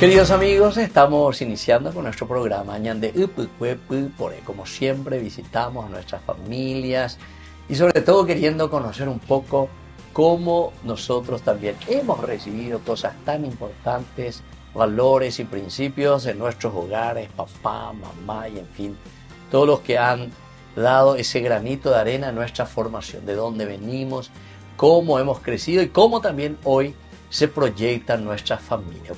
Queridos amigos, estamos iniciando con nuestro programa Ñande Upucuepu, porque como siempre visitamos a nuestras familias y sobre todo queriendo conocer un poco cómo nosotros también hemos recibido cosas tan importantes, valores y principios en nuestros hogares, papá, mamá y en fin, todos los que han dado ese granito de arena a nuestra formación, de dónde venimos, cómo hemos crecido y cómo también hoy se proyecta en nuestra familia.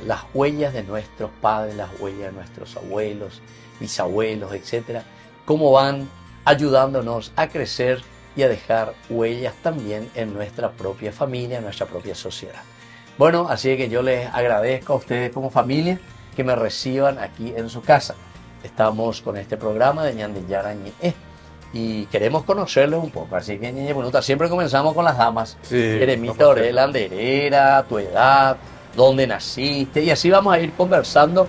Las huellas de nuestros padres, las huellas de nuestros abuelos, bisabuelos, etcétera, cómo van ayudándonos a crecer y a dejar huellas también en nuestra propia familia, en nuestra propia sociedad. Bueno, así que yo les agradezco a ustedes como familia que me reciban aquí en su casa. Estamos con este programa de Ñande Yarañe y queremos conocerles un poco. Así que, Ñeñe Bunuta, siempre comenzamos con las damas. Sí, Jeremita Orel Anderera, tu edad, dónde naciste, y así vamos a ir conversando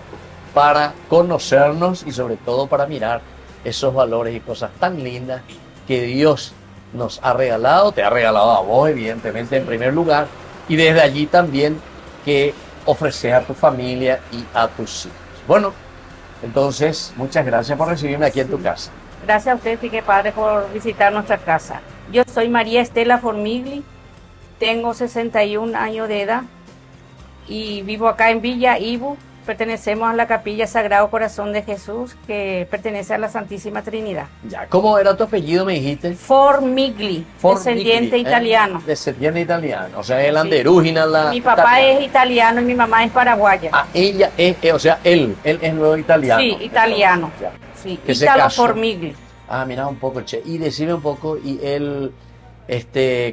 para conocernos y sobre todo para mirar esos valores y cosas tan lindas que Dios nos ha regalado, te ha regalado a vos, evidentemente, en primer lugar, y desde allí también que ofrecer a tu familia y a tus hijos. Bueno, entonces, muchas gracias por recibirme aquí en tu casa. Gracias a usted, Fique Padre, por visitar nuestra casa. Yo soy María Estela Formigli, tengo 61 años de edad y vivo acá en Villa Ibu. Pertenecemos a la Capilla Sagrado Corazón de Jesús, que pertenece a la Santísima Trinidad. Ya, ¿cómo era tu apellido, me dijiste? Formigli, descendiente italiano. Descendiente italiano, o sea, el anderúgina la... Mi papá es italiano y mi mamá es paraguaya. Ah, ella es, o sea, él es nuevo italiano. Sí, italiano. Sí, Italo Formigli. Ah, mira un poco, che. Y decime un poco, y él,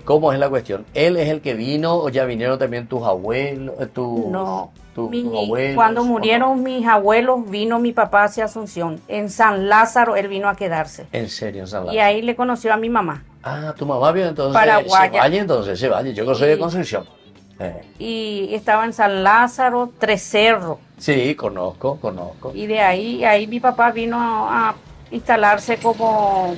¿cómo es la cuestión? ¿Él es el que vino o ya vinieron también tus abuelos? No, tus abuelos, cuando murieron mis abuelos vino mi papá hacia Asunción. En San Lázaro él vino a quedarse. ¿En serio, en San Lázaro? Y ahí le conoció a mi mamá. Ah, tu mamá vio entonces. Paraguaya. Se vaya. Yo que soy de Concepción. Y estaba en San Lázaro, Tres Cerros. Sí, conozco. Y de ahí mi papá vino a instalarse como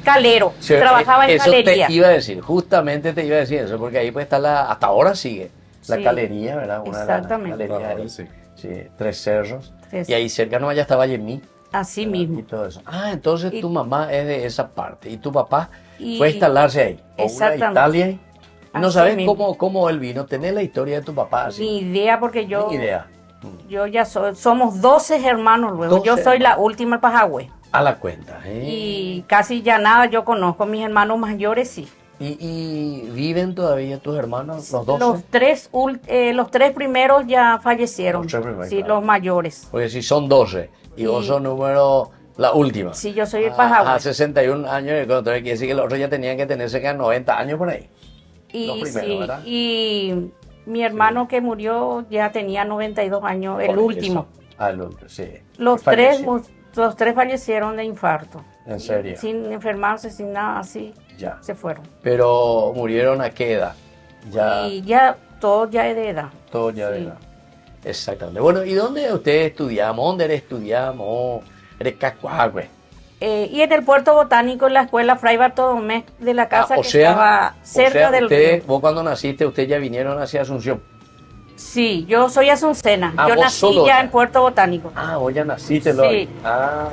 calero. Sí, trabajaba en calería. Eso te iba a decir, justamente te iba a decir eso, porque ahí pues está hasta ahora sigue la calería, ¿verdad? Exactamente. Sí, Tres Cerros. Y ahí cerca no ya estaba Yemí. Así mismo. Y todo eso. Ah, entonces tu mamá es de esa parte. ¿Y tu papá fue a instalarse ahí? Exactamente. ¿O Italia? ¿No sabes cómo él vino? ¿Tenés la historia de tu papá? Así? Ni idea, porque yo... Ni idea. Yo ya somos 12 hermanos luego. 12 yo soy la última en Pajagüe. A la cuenta. Y casi ya nada yo conozco. Mis hermanos mayores sí. ¿Y viven todavía tus hermanos, los 12? Los tres primeros ya fallecieron. Los tres primeros, sí, claro. Los mayores. Porque si son 12 y vos sos número... La última. Sí, yo soy el Pajagüe. A 61 años, entonces quiere decir que los otros ya tenían que tener cerca de 90 años por ahí. Los primeros, ¿verdad? Y mi hermano que murió ya tenía 92 años, el último. El último, sí. Los tres fallecieron de infarto. ¿En serio? Sin enfermarse, sin nada, así. Ya. Se fueron. Pero ¿murieron a qué edad? Y ya, todo ya es de edad. Todo ya de edad. Exactamente. Bueno, ¿y dónde ustedes estudiamos? ¿Dónde estudiamos? ¿Eres Cacuagüe? Y en el Puerto Botánico, en la escuela Fray Bartolomé de la casa estaba cerca del río. Vos cuando naciste, ustedes ya vinieron hacia Asunción. Sí, yo soy asuncena. Yo nací ya en Puerto Botánico. Ah, vos ya naciste. Sí.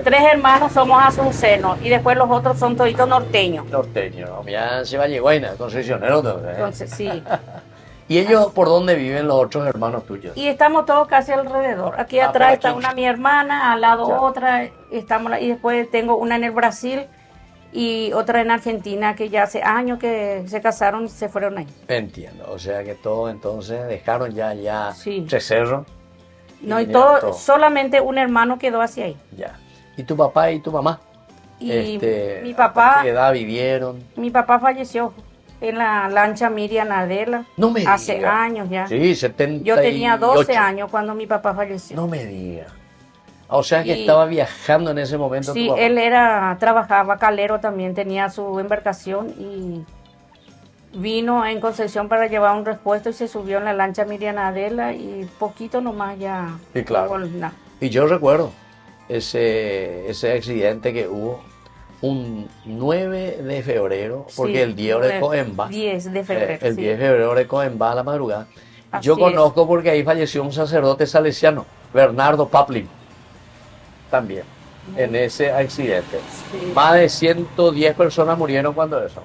Tres hermanos somos asuncenos y después los otros son toditos norteños. Norteños, ya se va a Yeguayna, concesionero. Entonces, sí. ¿Y ellos por dónde viven los otros hermanos tuyos? Y estamos todos casi alrededor. Aquí atrás está una mi hermana, al lado otra, y después tengo una en el Brasil y otra en Argentina que ya hace años que se casaron y se fueron ahí. Entiendo, o sea que todos entonces dejaron ya sí. Tres Cerros. No, y todo, solamente un hermano quedó hacia ahí. Ya. ¿Y tu papá y tu mamá? Y mi papá... ¿A qué edad vivieron? Mi papá falleció en la lancha Miriam Adela. No me hace diga. años ya. Sí, 78. Yo tenía 12 años cuando mi papá falleció. No me diga. O sea que estaba viajando en ese momento. Sí, tu papá. él trabajaba calero también, tenía su embarcación y vino en Concepción para llevar un repuesto y se subió en la lancha Miriam Adela y poquito nomás ya. Sí, claro. Y yo recuerdo ese accidente que hubo un 9 de febrero, porque el día de Coemba. 10 de febrero. El 10 de febrero de Coemba a la madrugada. Así Yo es. conozco porque ahí falleció un sacerdote salesiano, Bernardo Paplin, también, en ese accidente. Sí. Más de 110 personas murieron cuando eso.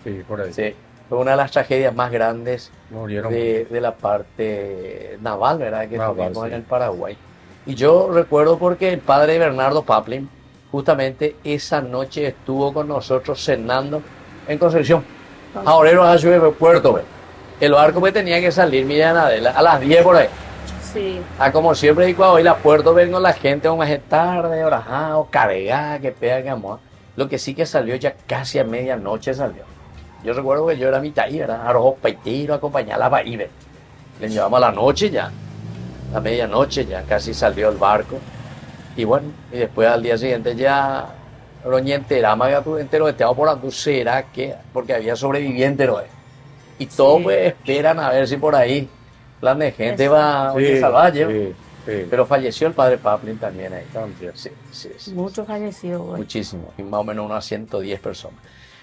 Sí, por ahí. Sí, fue una de las tragedias más grandes Murieron de la parte naval, ¿verdad? Que Naval, tuvimos en sí. el Paraguay. Y yo recuerdo porque el padre Bernardo Paplin, justamente esa noche estuvo con nosotros cenando en Concepción. Ahora a Puerto, ¿ve? El barco me tenía que salir, mira, a las 10 por ahí. Sí. Como siempre, y cuando hoy la puerto vengo la gente, o más tarde, orajado, cargada, que pega, que amor. Lo que sí que salió ya casi a medianoche salió. Yo recuerdo que yo era mitad ahí, era arroz peitiro, acompañaba a la Ibe. Le llevamos a la noche ya, a medianoche ya, casi salió el barco. Y bueno, y después al día siguiente ya, roña entera, maga tu entero, estaba por andu, será que, porque había sobrevivientes, ¿no? Y todos Sí. pues esperan a ver si por ahí, plan de gente Eso. va, oye, salvaje. sí, sí. Pero falleció el padre Paplin también ahí. También. Sí, sí, sí. Muchos fallecidos, güey. Muchísimo. Y más o menos unas 110 personas.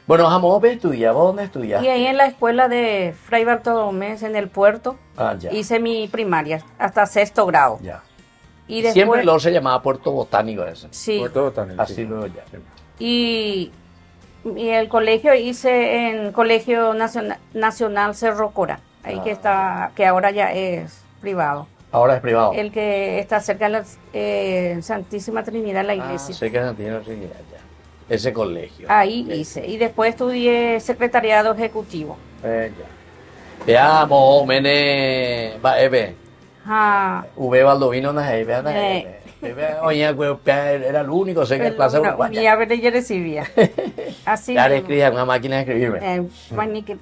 Bueno, vamos a estudiar. ¿Vos dónde estudiaste? Y ahí en la escuela de Fray Bartolomé, en el puerto, Ah, ya. hice mi primaria hasta 6º grado. Ya. Y después, Siempre lo se llamaba Puerto Botánico ese. sí, Por todo también. Así sí. luego ya. y el colegio hice en Colegio Nacional Cerro Cora, ahí que Ah. está, que ahora ya es privado. Ahora es privado. El que está cerca de la Santísima Trinidad, la iglesia. Sé que Santiago Trinidad, ya. Ese colegio. Ahí Ok. hice. Y después estudié secretariado ejecutivo. Ya. Veamos, mene, va, ebe. Ah, V. Baldovino, no es ebe, Eh. Oye, era el único, sé que en clase uruguaya. y a ver, yo recibía. Así. Ya escribía una máquina de escribirme. Bueno, que-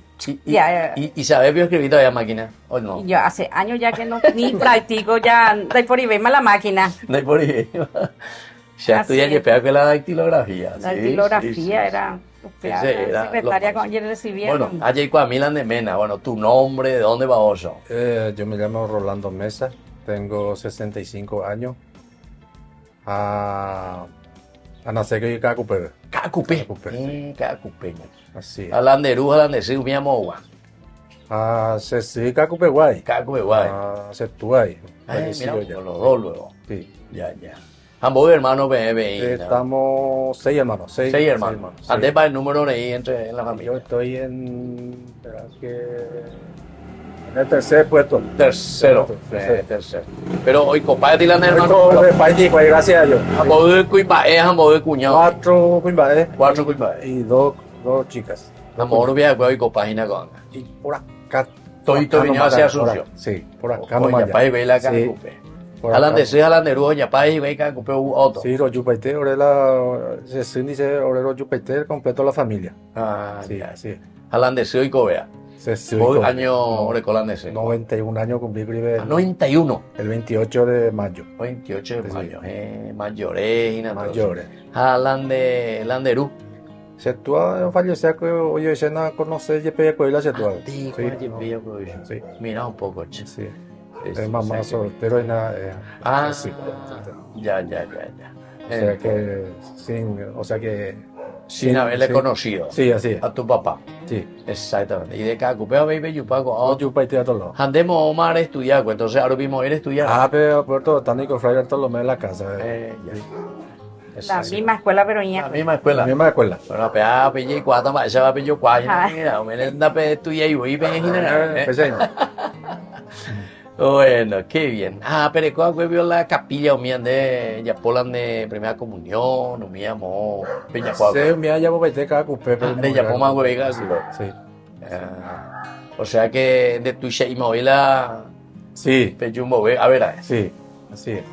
Y, ya, y sabes yo escribir todavía máquina, ¿o no? yo hace años ya que no ni practico, ya doy por ahí la máquina. No hay por ahí. Ya Así estudié que es. pega que la dactilografía. La sí, dactilografía sí, sí. era, Ese era secretaria lo cuando yo recibía. Bueno, allá y Milan de Mena, bueno, tu nombre, ¿de dónde va vos? Yo me llamo Rolando Mesa, tengo 65 años. A nacer que Cacupe. Cacupe. Cacupe, sí. Cacupe. Así es. Alanderú, alanderú, mi amor. Se sí, Cacupe guay. Cacupe, guay. Se tú ahí. Ay, Fallecido mira, ya. con los dos luego. Sí. Ya, ya. Ambos hermanos, bebé. Estamos 6 hermanos. 6 hermanos. Antes va el número de ahí entre en la Yo familia. estoy espera en el tercer puesto. Tercero. Tercero. Pero hoy, compadre, tiran Hermano, hermano. país, gracias a Dios. Ambos de cuipae, ambos de cuñado. 4 cuimbaes. Cuatro cuipae. Y dos chicas. Amor, vea, hoy compagina con. Y por acá. Todito vino hacia Asunción. Sí, por acá Oye, nomás. pa' y ve la Sí, Cacupe. por acá. Alanderú, alanderú, oye, pa' y ve Cacupe, otro. Sí, los yupaité, orela, se dice orero yupaité, completo la familia. Ah, Sí, ya. sí. Alanderú y Covea. Vos Año Orecolandese. 91 años cumplí Gribe, 91. el 28 de mayo. 28 de Sí. mayo. Mayores y nada. Mayores. Landerú. Se tú falleció que hoy se no conoce y pega con la se tú. Sí, Sí. mira un poco, che. Sí. Sí, Es sí, mamá sí. soltero y nada. Ah, sí. ya. O sea que Sin haberle sí. conocido. Sí, así es. A tu papá. Sí. Exactamente. Y de Cacupe a Baby Yupaco. Los yupaité a todos lados. Andemos Omar a estudiar, pues entonces ahora mismo ir a estudiar. Pero Puerto Botánico Fray Bartolomé en la casa. Ya. La Exacto. misma escuela La peruña. misma La escuela. misma escuela. Bueno, pea pille cuatro más, esa va pillo cuatro. Ah. Mira, me anda pe estudiar y voy a general. Pues ahí. Bueno, qué bien. Pero cuando vio la capilla humía de Yapolan de primera comunión, humíamos Peña Sí, Cuauhtémoc. mira, ya vos te cada cupé. De Yapoma, hueviga, Sí. O sea que de tu y movila Sí. Peyumbo, a ver, Sí. Así es.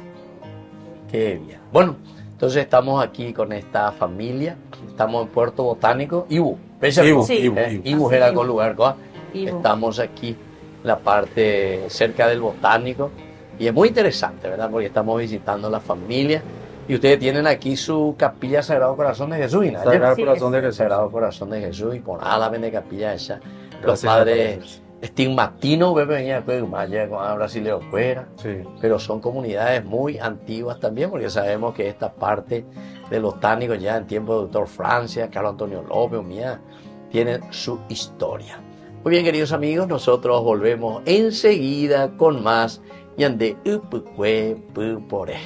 qué bien. Bueno, entonces estamos aquí con esta familia. Estamos en Puerto Botánico. Ibu. Ibu, Sí. Ibu. Ibu era con lugar. Ibu. Estamos aquí en la parte cerca del Botánico. Y es muy interesante, ¿verdad? Porque estamos visitando la familia. Y ustedes tienen aquí su capilla Sagrado Corazón de Jesús. ¿No? Sagrado Sí, Corazón de Jesús. Sagrado Corazón de Jesús. Y por la de capilla esa. Los Gracias a padres Dios. estigmatino, bebé, venía con Brasileo fuera. Sí. Pero son comunidades muy antiguas también, porque sabemos que esta parte de los tánicos ya en tiempo de Doctor Francia, Carlos Antonio López, mía, tienen su historia. Muy bien, queridos amigos, nosotros volvemos enseguida con más Ñande Upukwe Pupore.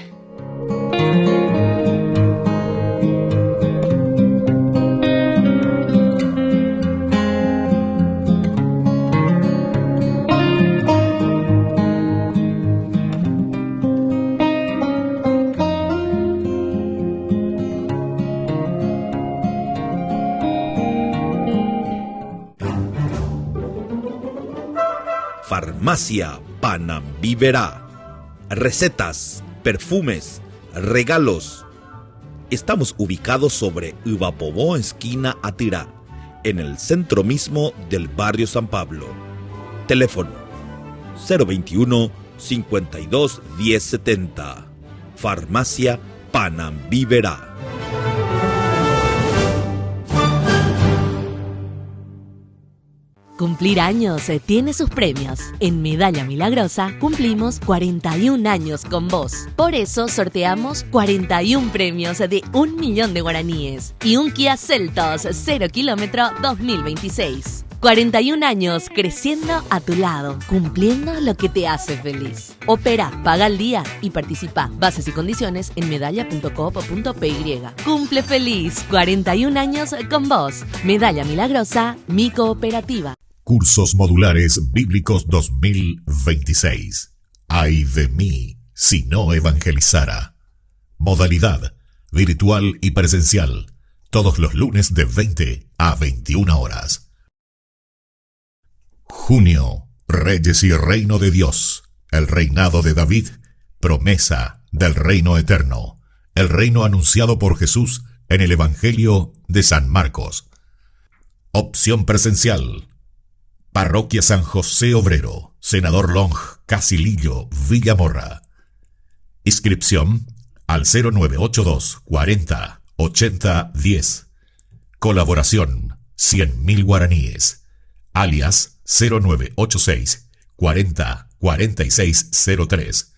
Farmacia Panambiverá. Recetas, perfumes, regalos. Estamos ubicados sobre Ubapobó, esquina Atirá, en el centro mismo del barrio San Pablo. Teléfono 021 52 1070. Farmacia Panambiverá. Cumplir años tiene sus premios. En Medalla Milagrosa cumplimos 41 años con vos. Por eso sorteamos 41 premios de 1 millón de guaraníes y un Kia Seltos 0 kilómetro 2026. 41 años creciendo a tu lado, cumpliendo lo que te hace feliz. Opera, paga al día y participa. Bases y condiciones en medalla.coop.py. Cumple feliz, 41 años con vos. Medalla Milagrosa, mi cooperativa. Cursos Modulares Bíblicos 2026. Ay de mí, si no evangelizara. Modalidad virtual y presencial. Todos los lunes de 20 a 21 horas. Junio. Reyes y Reino de Dios. El reinado de David. Promesa del reino eterno. El reino anunciado por Jesús en el Evangelio de San Marcos. Opción presencial. Parroquia San José Obrero, Senador Long, Casilillo, Villamorra. Inscripción al 0982 40 80 10. Colaboración 100.000 guaraníes. Alias 0986 40 4603.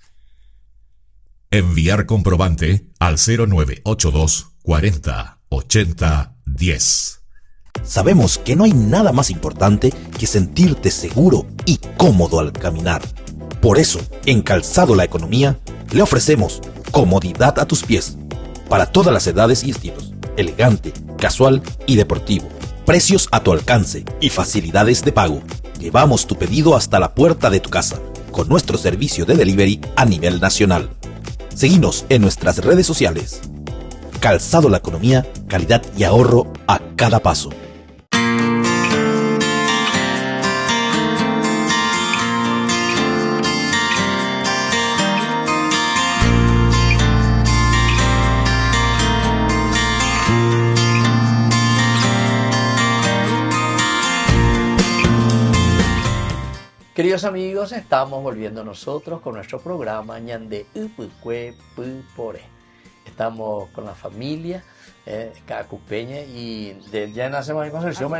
Enviar comprobante al 0982 40 80 10. Sabemos que no hay nada más importante que sentirte seguro y cómodo al caminar. Por eso, en Calzado La Economía, le ofrecemos comodidad a tus pies, para todas las edades y estilos, elegante, casual y deportivo. Precios a tu alcance y facilidades de pago. Llevamos tu pedido hasta la puerta de tu casa, con nuestro servicio de delivery a nivel nacional. Seguinos en nuestras redes sociales. Calzado La Economía, calidad y ahorro a cada paso. Queridos amigos, estamos volviendo nosotros con nuestro programa Ñande Upukwe Pupore. Estamos con la familia Cacupeña y de ya nacemos en Concepción,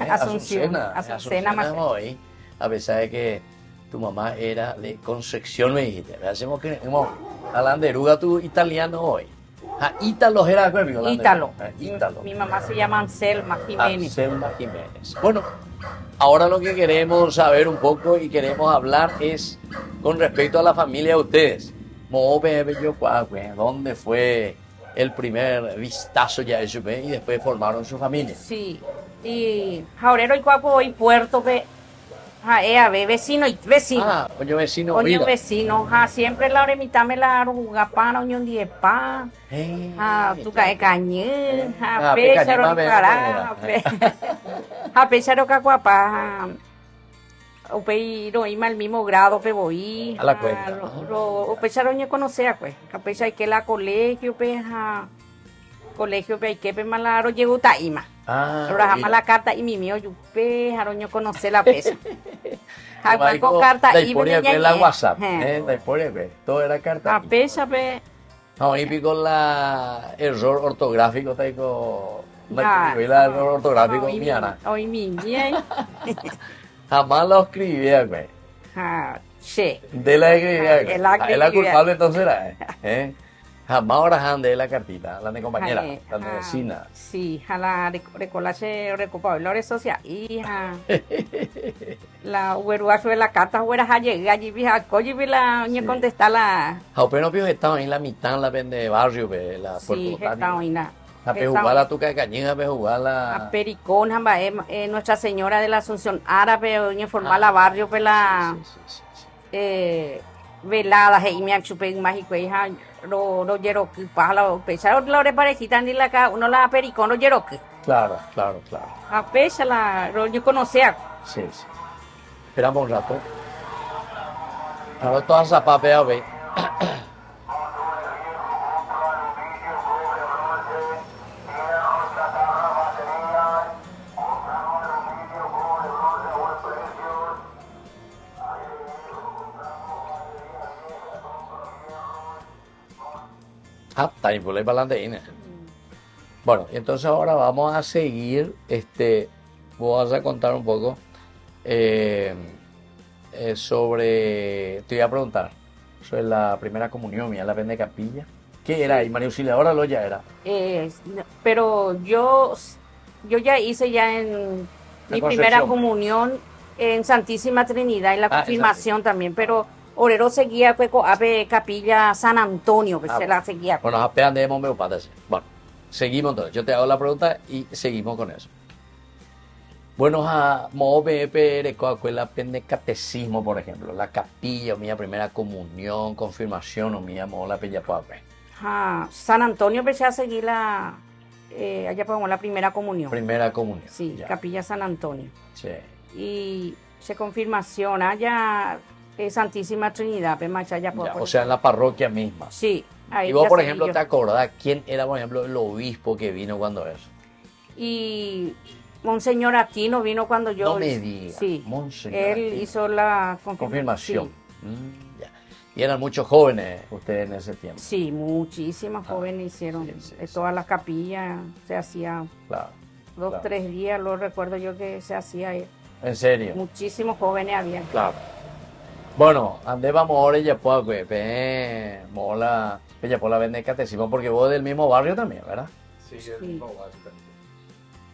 Azucena hoy, a pesar de que tu mamá era de Concepción, me dijiste. Hacemos que hablando de Ruga, tu italiano hoy. Ítalo era conmigo. Ítalo. Mi mamá se llama Anselma Jiménez. Anselma Jiménez. Bueno, ahora lo que queremos saber un poco y queremos hablar es con respecto a la familia de ustedes. ¿Dónde fue el primer vistazo ya de su y después formaron su familia? Sí, y Jaurero y Cuapo hoy Puerto que vecino y vecino. Oño vecino. Oño vecino, siempre la oremita me la rugapana, oño diepa. Tu cae cañé, pecharo para, pecharo cacuapa. O peiro y mal mismo grado que voy a la cuenta. O pecharo ñe conocer pues, a pecha que la colegio colegio pe que pe malaro llegó taima. Ahora la carta y mi mío yupe jaroño conocer la pesa. Con carta y me la WhatsApp, todo era carta. A pesa pe. No, y pico la error ortográfico taiko. La error ortográfico miana. Hoy mi mía. Jamás lo escribía, güey. Sí. De la escribía. Es la culpable entonces era, Jamás ahora de la cartita, la de compañera, Ay, la de vecina. Sí, la recolache recopable la social y la uberua fue la carta fuera a llegar allí vieja coyi la ni contestar la Pero pio estaba ahí en la mitad la de barrio, la Puerto sí, está Botánico. oína. A jugar la tuca de cañiga, a jugar la... A Pericón, Nuestra Señora de la Asunción Árabe, oye, formar la barrio, pues la velada, y me chupe mágico, hija, lo yeroqui, pala, pesa, lo reparejita, ni la ca, uno la Pericón, lo yeroqui. Claro. A pesa, yo conocía. Sí. Esperamos un rato. Ahora todas esas papeas, ve. Está por ahí para adelante. Bueno, y entonces ahora vamos a seguir, vos vas a contar un poco sobre, te voy a preguntar, sobre la primera comunión, ya la vende capilla. ¿Qué era ahí, María Auxiliadora? Lo ya era. Pero yo ya hice ya en mi primera comunión en Santísima Trinidad, en la confirmación también, pero Orero seguía a Capilla San Antonio, que se la seguía. Bueno, apenas debemos me padres. Bueno, seguimos entonces. Yo te hago la pregunta y seguimos con eso. Bueno, a modo BPR, la pende catecismo, por ejemplo, la capilla, o mi primera comunión, confirmación, o mi la pella puapre. San Antonio empecé a seguir allá ponemos la primera comunión. Primera comunión. Sí, ya. Capilla San Antonio. Sí. Y se confirmación allá Santísima Trinidad, o sea, en la parroquia misma. Sí. Ahí y vos, por ejemplo, ¿te acordás quién era, por ejemplo, el obispo que vino cuando eso? Y Monseñor Aquino vino cuando yo... No me digas. Sí, Monseñor él Aquino. hizo la confirmación. Sí. Ya. Y eran muchos jóvenes ustedes en ese tiempo. Sí, muchísimas jóvenes hicieron. Todas las capillas se hacía. Claro. 2-3 días, lo recuerdo yo que se hacía. ¿En serio? Muchísimos jóvenes había. Claro. Bueno, ande vamos ahora ya puedo mola, ella por la vende catecismo, porque vos del mismo barrio también, ¿verdad? Sí, el mismo barrio también.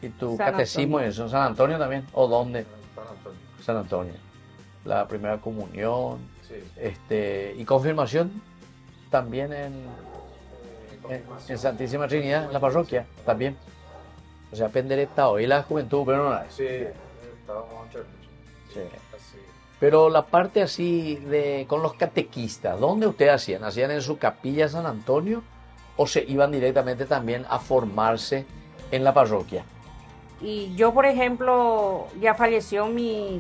¿Y tu San catecismo Antonio. eso en San Antonio también? ¿O dónde? San Antonio. San Antonio. La primera comunión. Sí. Y confirmación también en Santísima Trinidad, en la parroquia, también. O sea, pendereta y la juventud, pero no la. Sí, estábamos en Sí. así. Pero la parte así con los catequistas, ¿dónde ustedes hacían? ¿Hacían en su capilla San Antonio o se iban directamente también a formarse en la parroquia? Y yo, por ejemplo, ya falleció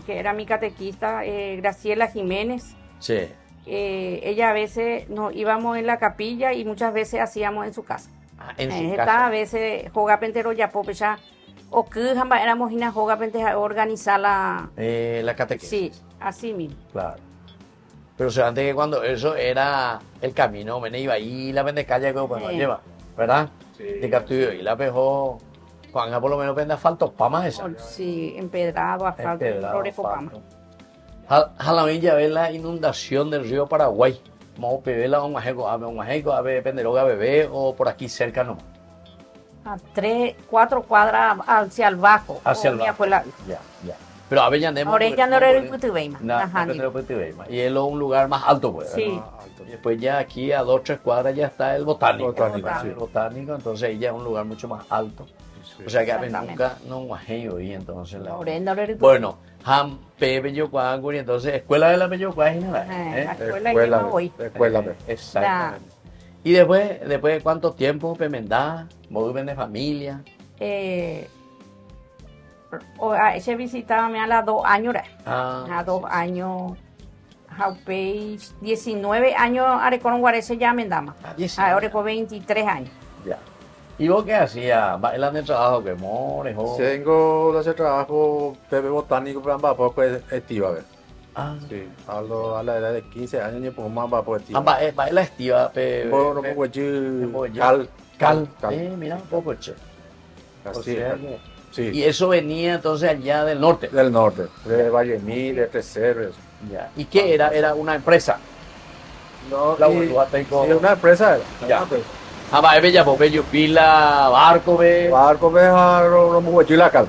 que era mi catequista, Graciela Jiménez. Sí. Ella a veces nos íbamos en la capilla y muchas veces hacíamos en su casa. En su Esta casa. a veces joga pentero ya ya o que éramos una joga pentero organizar la catequesis. sí, así mismo. Claro. Pero o sea, antes que cuando eso era el camino, me iba ahí la vende calle que pues Sí. lleva, ¿verdad? Sí. De Castillo y la pejó, Juan, por lo menos vende asfalto, pamas esa. Sí, empedrado, asfalto, flores copama. A la villa ve la inundación del río Paraguay. Vamos a ver la un majeco, a ver penderoga bebé o por aquí cerca nomás. A 3-4 cuadras hacia el Bajo. Hacia el Bajo. Ya. Pero a Bellandemo. Ahora no era el Putubeima. Y es un lugar más alto, pues. Sí. Y después ya aquí a 2-3 cuadras ya está el botánico. Sí. El botánico, entonces ahí ya es un lugar mucho más alto. O sea que a ver, Exactamente. nunca no guajeyo ahí entonces. Ahora no era el Bueno, Ham Pe Bello Cuanguri, entonces escuela de la Bello Cuanguri. La escuela lleva hoy. Escuela. Exactamente. Y después de cuánto tiempo Pemendá, vos viven de familia. Ese visitaba a las 2 años. Ah, A 2 años. Jaupei, 19 años, Arecoron Guarese ya Mendama. 19. Ahora con 23 años. ya. ¿Y vos qué hacías? ¿Bailando de trabajo que mores o? Tengo de hacer trabajo bebé botánico para poco estiva, a ver. Ah, Sí, a la edad de 15 años ni pongo más para poder estiva. baila estiva, No puedo decir cal. cal. Mira un poco, che. O Así sea es. que- Sí, Y eso venía entonces allá del norte. del norte, de Vallemí, de Tres Cerros. Ya. ¿Y qué era? Era una empresa. No, La y- Bolúa tengo. sí, una empresa era. Ya. Una empresa. Ama ebe ya bobe yo pila barco be. Barco ve a lo muy bueno la cal.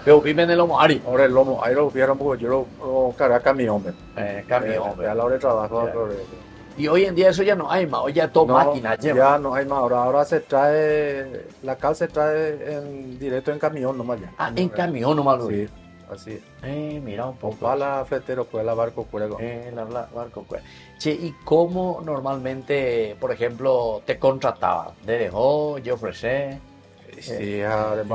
Veo vive en el Omari. Ahora el lomo, ahí lo vieron porque yo lo carga camión, ve. Camión, A la hora de trabajo. Ya. pero- Y hoy en día eso ya no hay más, hoy ya es todo No, máquina lleva. ya no hay más. Ahora se trae, la cal se trae en directo en camión nomás ya. Ah, en camión nomás lo vi. Sí, así. Mira un poco. Pala, fletero, pues la barco, cuelga. Barco, pues. Che, ¿y cómo normalmente, por ejemplo, te contrataban? ¿De dejó, yo ofrecí? Sí,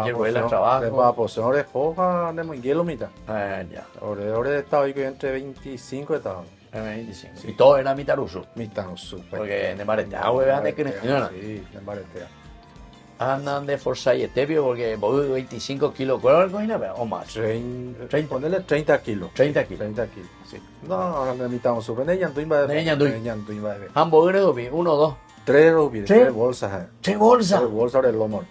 llegó él al trabajo. de posición de hoja, de muy hielo, mitad. Ya. Ahora estaba ahí entre 25 estaban. 25. Y todo era mitaruso. Mitad, no supe. Porque en Maretea, weón, de que Sí, en Maretea. andan de Forza y Estevio porque voy 25 kilos, ¿cuál es la o más? 30, ponele 30 kilos. 30 kilos. 30 kilos, sí. No, ahora me mitad, no supe. De Yantuin va De Yantuin. De Yantuin va de Hamburgues, 1, 2, 3 rubias, ¿Sí? 3 bolsas. 3 bolsas. 3 bolsas de lomo.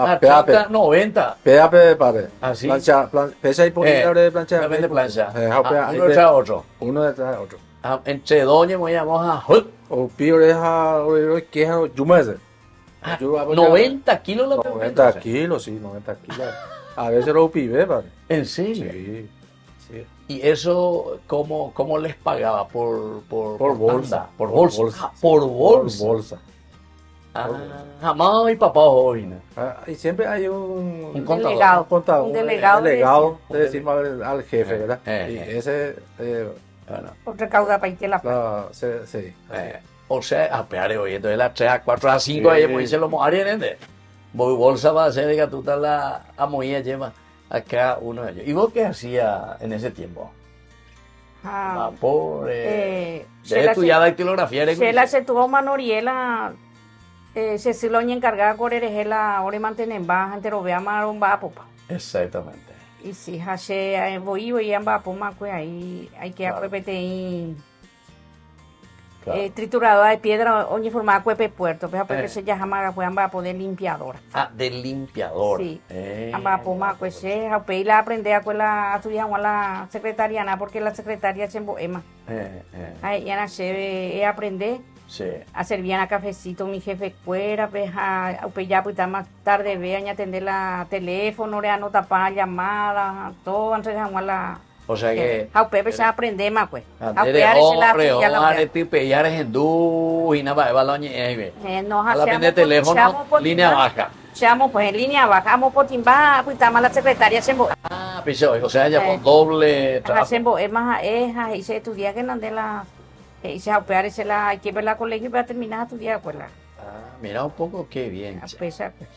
Ah, Peape. 30, 90. Peape, padre. Ah, sí. Plancha, pesa y ponía de plancha. Me vende plancha. Uno Uno detrás de otro. Uno detrás de otro. Entre doña me llamamos a O pío deja, que es Yumese. 90 kilos la 90 kilos, sí, 90 kilos. A veces lo pibe, padre. ¿En serio? Sí, sí. ¿Y eso cómo les pagaba? ¿Por bolsa. tanda? ¿Por bolsa? Ah, por bolsa. Por bolsa. Ah, jamás mi papá hoy, ¿no? Y siempre hay un contador. Delegado. Un contador, Un delegado de le decimos al jefe, ¿verdad? Y ese, Bueno, Otra cauda para irte la plata. sí. o sea, a pear hoy, entonces las 3 a 4 a 5 ahí pues se lo mojarían, ¿entiendes? Voy bolsa va a hacer que tú estás la amoía lleva acá uno de ellos. ¿Y vos qué hacías en ese tiempo? Ah, Vapor, se de la estudiar dactilografía, ¿eres? se la se tuvo Manoriela, se se lo encargada con la ahora mantener baja, entero vea más un vapo. Exactamente. Y si hace voy a vapo más pues ahí hay que Claro. apretar Claro. trituradora de piedra oye formada cuepe puerto, pero porque Eh. se llama pues va a poder limpiadora. Ah, de limpiador. Sí. Amba poma pues se a peila aprender a la estudiar a la secretariana porque la secretaria se emboema. Ahí ya nace aprender Sí. a servir a cafecito mi jefe fuera pues a ya pues más tarde ve a atender la teléfono, le anota para llamada, todo antes de la O sea que a pepe se aprende más pues. A de pear ese la hombre, ya la de tipeares en du y nada, va la ñe. nos A la hacemos de teléfono, línea baja. Seamos pues en línea bajamos por timba, pues estamos la secretaria se emboema. Ah, piso, o sea, ya con doble trabajo. Hacemos es más a y se estudia que no de la y se operar ese la hay que ver la colegio para terminar a estudiar pues la Mira un poco qué bien. che. pesa pues.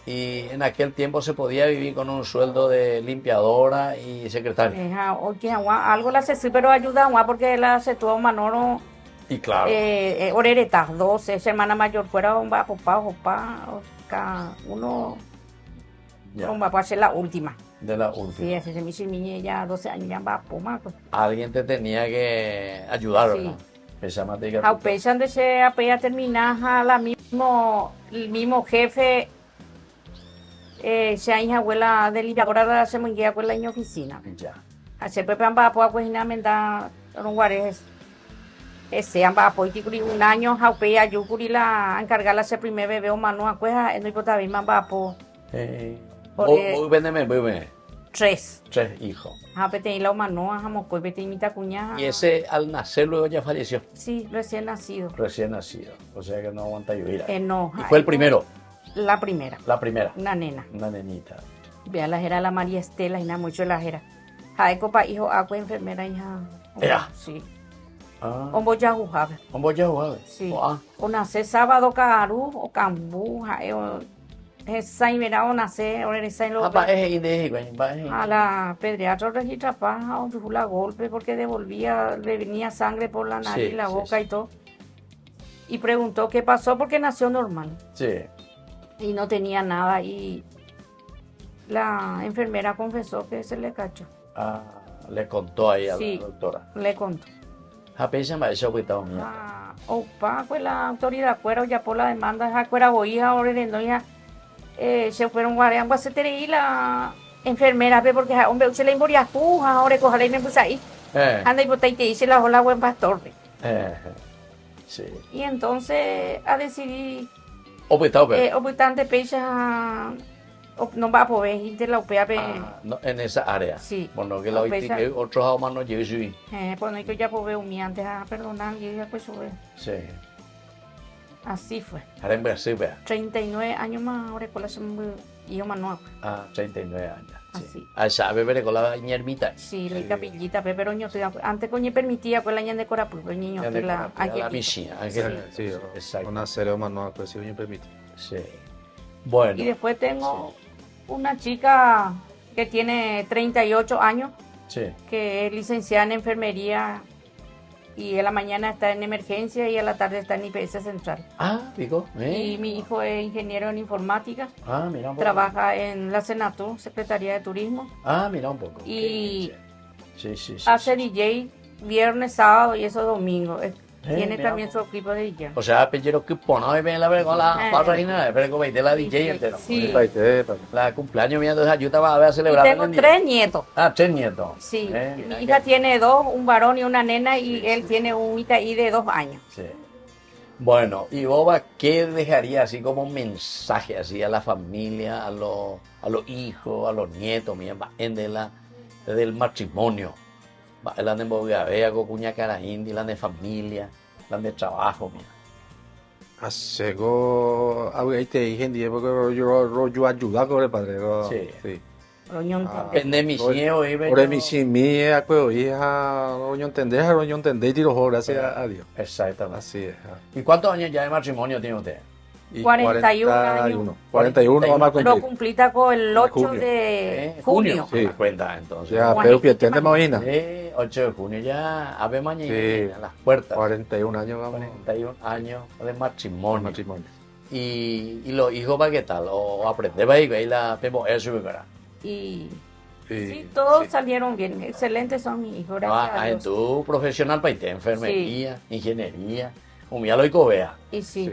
Y en aquel tiempo se podía vivir con un sueldo de limpiadora y secretaria. Oye, algo la hace sí, pero ayuda porque la hace todo manoro Y claro, orereta 12 hermana mayor fuera un va papá uno ya, un va a ser la última. de la última. Sí, ese mi niña ya 12 años ya va a pomar pues. Alguien te tenía que ayudar, Sí. ¿verdad? Esa materia. A pesar de se apea terminar el mismo jefe se ha hija abuela de limpiadora se munguea con la en oficina. Ya. Hace pepe amba po cocina menda un guares ese amba po tikuri un año haupea yukuri la encargarla ese primer bebé o mano a cueja no importa bien amba po Porque- Muy bien. 3 3 hijos. a pete la mano a mo coi pete imita cuña. Y ese al nacer luego ya falleció, Sí, recién nacido. recién nacido. O sea que no aguanta lluvia. No. Y fue el primero, La primera, la primera, una nena. una nenita. Vea la era la María Estela y nada mucho la era. Jai copa hijo agua enfermera hija. Ea. Sí. Ah, Ombo ya jugaba. un boya jugado. Sí. Ah, O nace sábado caru o cambu jai o esa y mira o nace o esa y lo va es inde, güey, va a la pediatra registra paja o la golpe porque devolvía, le venía sangre por la nariz, Sí, la sí, boca sí. y todo. Y preguntó qué pasó porque nació normal. Sí. Y no tenía nada y la enfermera confesó que se le cachó. Ah, le contó ahí a Sí. la doctora. Le contó. Apenas me ha hecho cuidado mío. Opa, pues la autoridad fuera ya por la demanda, esa fuera boía, ahora de no ya se fueron guareando se te y la enfermera, ve porque hombre se le inmoría puja, ahora coja la y me puse ahí. Anda y boté y te dice la hola buen pastor. Ve. Sí. Y entonces a decidir Opetado, optante pecha no va a poder ir de la UPA no, en esa área. Sí. Bueno, que la hoy Pesa- que otros aún no llegue subir. pues no hay que ya poder un antes a perdonar y ya pues sube. Sí. Así fue. Ahora en Brasil, vea. 39 años más ahora con la hijo más nuevo. 39 años. Sí. Así. Ah, sabe ver con la ñermita. Sí, la capillita, pero yo antes coño permitía pues la ñan de Corapu, pues niño Ya que de la la piscina. Sí, Exacto. una serie manual, pues si me permite. Sí. Bueno. Y después tengo una chica que tiene 38 años, Sí. que es licenciada en enfermería y en la mañana está en emergencia y a la tarde está en IPS Central. Pico. Y mi hijo es ingeniero en informática, Mira un poco. trabaja en la Senatur, Secretaría de Turismo, Mira un poco. y Sí. hace DJ viernes, sábado y eso domingo. Tiene mira también un su equipo de DJ. O sea, pero que pone ven la ver con la página, pero como de la DJ entero. Sí. La cumpleaños mía, entonces ayuda a ver a Y celebrar. tengo 3 nietos. 3 nietos. Sí, Mira mi hija que- tiene 2, un varón y una nena, y Sí, él sí, tiene un Itaí de 2 años. Sí. Bueno, y Boba, ¿qué dejaría así como mensaje así a la familia, a los hijos, a los nietos, mira, desde el matrimonio? La de Bogavea, Cocuña Carajindi, la de familia, la de trabajo, mira. Asego, ahí te dije, porque yo ayuda con el padre. Sí. Roñón Pende mi ciego, Por mi simie, acuerdo, hija, roño entender, tiro, gracias a Dios. Exactamente. Así es. ¿Y cuántos años ya de matrimonio tiene usted? Y 41 años. 41 vamos a Lo cumplir. cumplita con el 8 Junio. de junio. Sí. Cuenta entonces. Ya, Juanito, pero que entiende Marina. 8 de junio ya, ave mañana Sí. a las puertas. 41 años vamos 41 años de matrimonio. matrimonio. Y los hijos, ¿para qué tal? O aprender para ir la pemo eso, ¿verdad? Y Sí, sí, todos salieron bien. Excelentes son mis hijos, gracias a En Dios. tu profesional para irte, enfermería, ingeniería, humillalo y cobea. Y sí,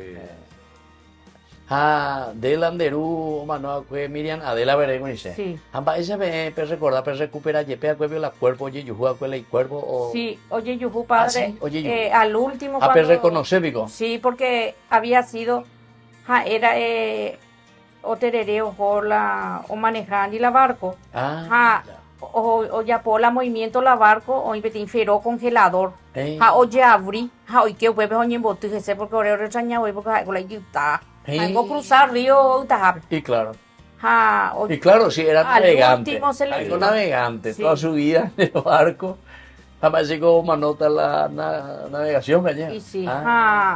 Del Anderú, Manoa, Miriam, Adela Verego, dice. Sí. Amba, ese me recordar, pero recupera, yepea, cuerpo, la cuerpo, oye, yo juego y cuerpo, o. sí, oye, Yujú, padre, sí, oye, Yujú. al último Pero reconoce, Vico. Sí, porque había sido, era o terereo, o manejando y la barco. Ya. O ya por la movimiento la barco, o inferó congelador. Ey. O ya abrí, hoy que hueve hoy en bote, porque ahora rechaña hueve, porque con la yuta. Vengo a cruzar río Utajap. Y claro. O Y claro, sí, era al navegante. último se le Algo vino. navegante, Sí. toda su vida en el barco. Jamás llegó manota la navegación, ¿verdad? Y sí,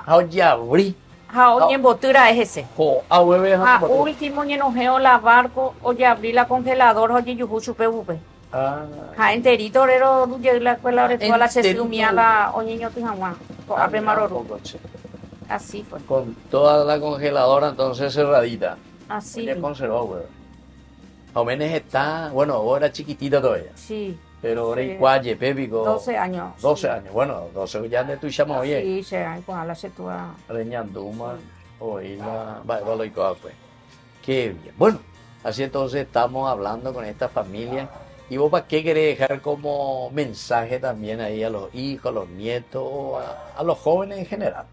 Oye, abrí. hoy en botura es ese. Hueve, Último ni enojeo la barco, oye abrí la congelador, oye yuju chupe upe. Enterito orero la escuela ahora toda la Enterito. sesumía la oñeño tijamá. Ape maroro. Así fue. Con toda la congeladora entonces cerradita. Así. Oye, conservó, güey. Jóvenes está, bueno, vos era chiquitita todavía, Sí. pero ahora Sí. y cualle, pépico. 12 años. 12 años, bueno, 12 ya de tu chamo, oye. Sí, se hay con la setua. Reñanduma, oíla, vale, pues. Qué bien. Bueno, así entonces estamos hablando con esta familia. ¿Y vos para qué querés dejar como mensaje también ahí a los hijos, a los nietos, o a los jóvenes en general?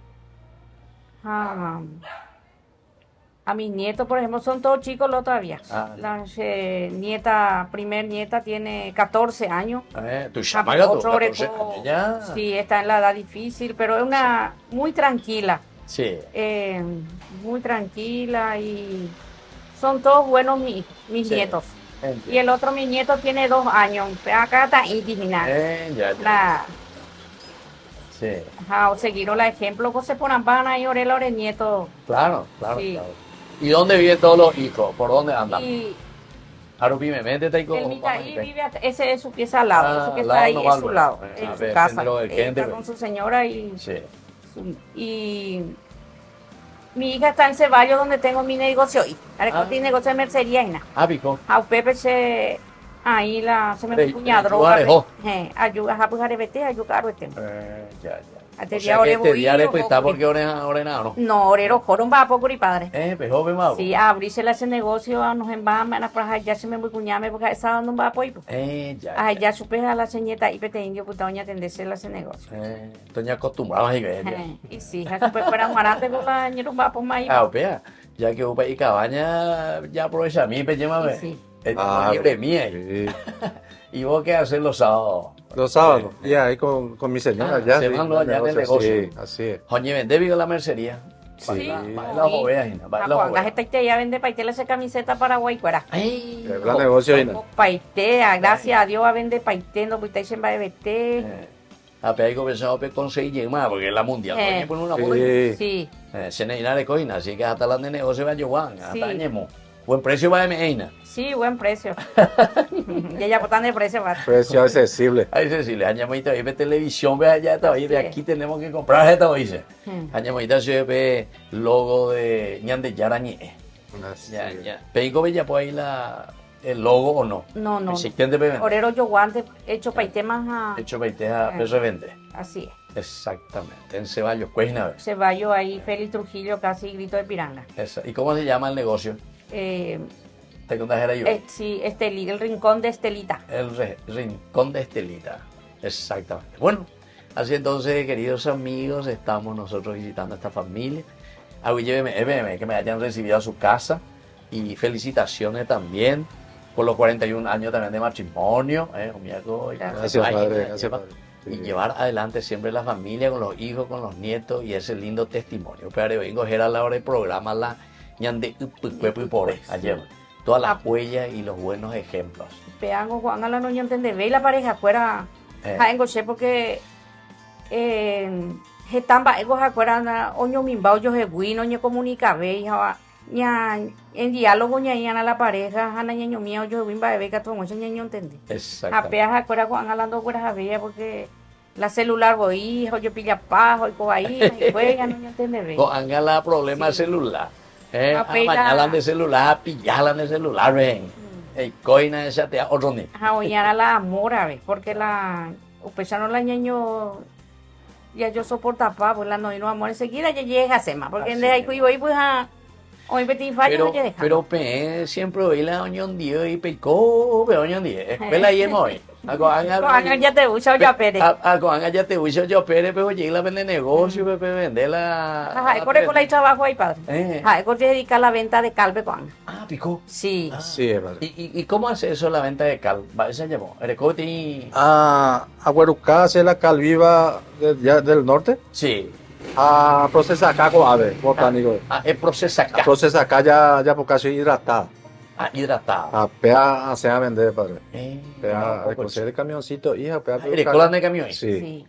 A mis nietos, por ejemplo, son todos chicos los todavía. La primer nieta tiene 14 años. Tu chamaga, tu Otro 14 orejo, años ya. sí, está en la edad difícil, pero es una muy tranquila. Sí. Muy tranquila y son todos buenos mis Sí. nietos. Entiendo. Y el otro, mi nieto, tiene 2 años. Acá está indígena. Ya. Sí. O seguir el ejemplo, pues se ponen van ahí, orela, ore nieto. Claro. Sí. ¿Y dónde viven todos los hijos? ¿Por dónde andan? Y Arupime, métete ahí con el Mitaí vive, ese es su pieza al lado, eso que al está lado ahí nomás, es su ¿no? lado, A en ver, su casa. género del Está género. con su señora y Sí. y mi hija está en Ceballos donde tengo mi negocio y mi negocio de mercería y nada. Pico. A Pepe se ahí se me Ey, cuñadro. ayuda, dejó. Ayuda a pujar vete, ayuda a Ya. Hasta O sea que este día después está porque porque orena, ¿no? no, orero, joron va a poco y padre. Pues joven más. Sí, a abrirse ese negocio, nos embama, para ya se me muy cuñame, porque esa no va a apoyo. Ya. Ya supe a la señeta y pete indio, puta, doña atenderse ese negocio. Estoy acostumbrado a ir. Y sí, ya supe fuera un marate, con la ñero va por más. Opea, ya que upa y cabaña, ya aprovecha a mí, pe llévame. Sí. Libre mía. Sí. ¿Y vos qué haces los sábados? Los sábados, y ahí con mi señora, ya. se van allá en el negocio. Sí, así es. Oye, vende vivo la mercería. Sí. Para las ovejas, Gina, para las Cuando ovejas. esta ya vende paitela esa camiseta paraguay, cuera. Ay, El gran negocio, Gina. Paitea, gracias a Dios va a vender paité, no puede se va a vender. Ape hay comenzado a conseguir más, porque es la mundial. Coño, por una bola. Sí. Sí. Se necesita de coina, así que hasta la de negocio va a llevar, hasta Sí. añemo. Buen precio va a Meina. Sí, buen precio. Y ella botan de precio, va. Precio accesible. Ahí si le añamita hoy ve televisión, ve allá, hoy de aquí tenemos que comprar esta hoy dice. Añamita se ve logo de Ñande Yarañe. Así Ya, es. ya. Peigo ve ya por ahí el logo o no. No. Existente pe vende. Orero yo guante, hecho paité más Hecho peiteja, peso vende. así es. Exactamente. En Ceballos, Cuejna. Se va yo ahí, Félix Trujillo, casi grito de piranga. ¿Y cómo se llama el negocio? Te contajera yo. Sí, el rincón de Estelita. Rincón de Estelita. Exactamente. Bueno, así entonces, queridos amigos, estamos nosotros visitando a esta familia. Lléveme, que me hayan recibido a su casa. Y felicitaciones también por los 41 años también de matrimonio. Gracias, padre. Gracias, padre. Y llevar adelante siempre la familia con los hijos, con los nietos y ese lindo testimonio. Pero vengo a la hora del programa la ñande por ayer. Todas las huellas y los buenos ejemplos. Peango, Juan, a la noña entender, ve la pareja fuera. En Goche, porque Getamba, ego acuerdan, oño mimbao, yo he guino, ñe comunica, ve, ña, en diálogo, ña, a la pareja, ana ñaño mío, yo he wimba, ve, que todo mucho ñaño entendí. Exacto. Apeas acuerdan, Juan, hablando acuerdas a ver, porque la celular voy, yo pilla pajo, y ahí, y juega, no entiende, ve. Con la problema del celular. Mañana de celular, pillarla de celular, ven. El coina esa te otro ni. Oñara la amora, ve, porque no la ñaño, ya yo soporta pa, pues la no amor enseguida ya llega a sema, porque en de ahí cuido y pues hoy petit fallo no ya deja. Pero siempre oí la oñón dio y pecó, pero oñón dio. Espera ahí en hoy. Coanga ya te usa ya pere. Coanga ya te usa yo pere, pero llega la vende negocio, pepe vende la. Ajá, por eso hay trabajo ahí, padre. Ajá, se dedica a la venta de calve, Coanga. Picó. Sí. Sí, es padre. ¿Y cómo hace eso la venta de cal? ¿Se llamó? ¿Erecoti? Agüerucá hace la cal viva del norte. Sí. A procesar acá con ave, botánico. Es procesa acá. Procesa acá ya por casi hidratada. Hidratada. A pea se a vender, padre. Pea, no, recoger el camioncito y a pea. ¿Recolan de camión? Sí.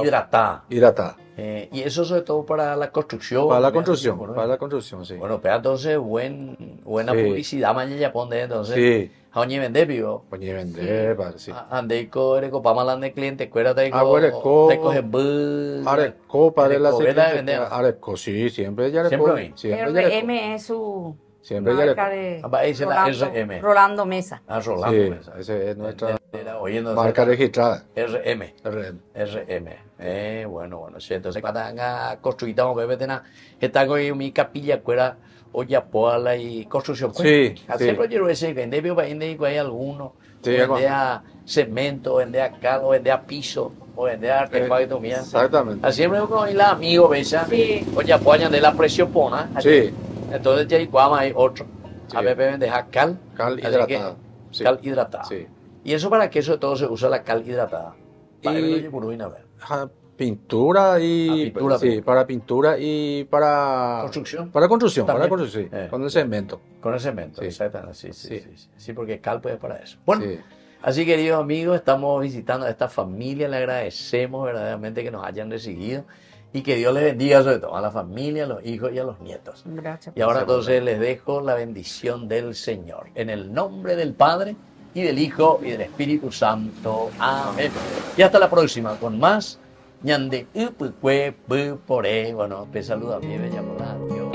Hidratada. Hidratada. Y eso sobre todo para la construcción. Para la construcción, sí. Bueno, pero entonces buena publicidad mañana pone entonces. Sí. A oñe vende vivo. Oñe vende, padre, sí. Andeco, ereco, pamalan de cliente, cuérate de Areco, padre, la vende. Areco, sí, siempre ya Siempre. RM es su siempre marca de Rolando Mesa. Rolando Mesa. Esa es nuestra oyendo marca registrada. RM. Bueno, sí, entonces cuando haga construida, bebé tena, está con mi capilla, cuera, olla poala y construcción. Sí. Siempre quiero decir que vende hay alguno, Sí, vende a cemento, vende a cal, vende a piso, o vende a artefacto mía. Exactamente. Siempre con la amigo, besa, olla poña de la presión pona. Sí. Entonces ya hay otro. Sí. A veces vende a cal hidratada. Sí. Cal hidratada. Sí. ¿Y eso para qué? Eso de todo se usa la cal hidratada. Para Pintura y pintura, sí, para pintura y para construcción. Para construcción, También. para construcción, sí. Con el cemento. Con el cemento, Sí. exactamente. Sí, porque cal pues es para eso. Bueno, Sí. así queridos amigos, estamos visitando a esta familia, le agradecemos verdaderamente que nos hayan recibido y que Dios les bendiga sobre todo a la familia, a los hijos y a los nietos. Gracias. Y ahora entonces les dejo la bendición del Señor. En el nombre del Padre y del Hijo y del Espíritu Santo. Amén. Y hasta la próxima con más ñande upue pore. Bueno, te saluda a mi bella por la. Adiós.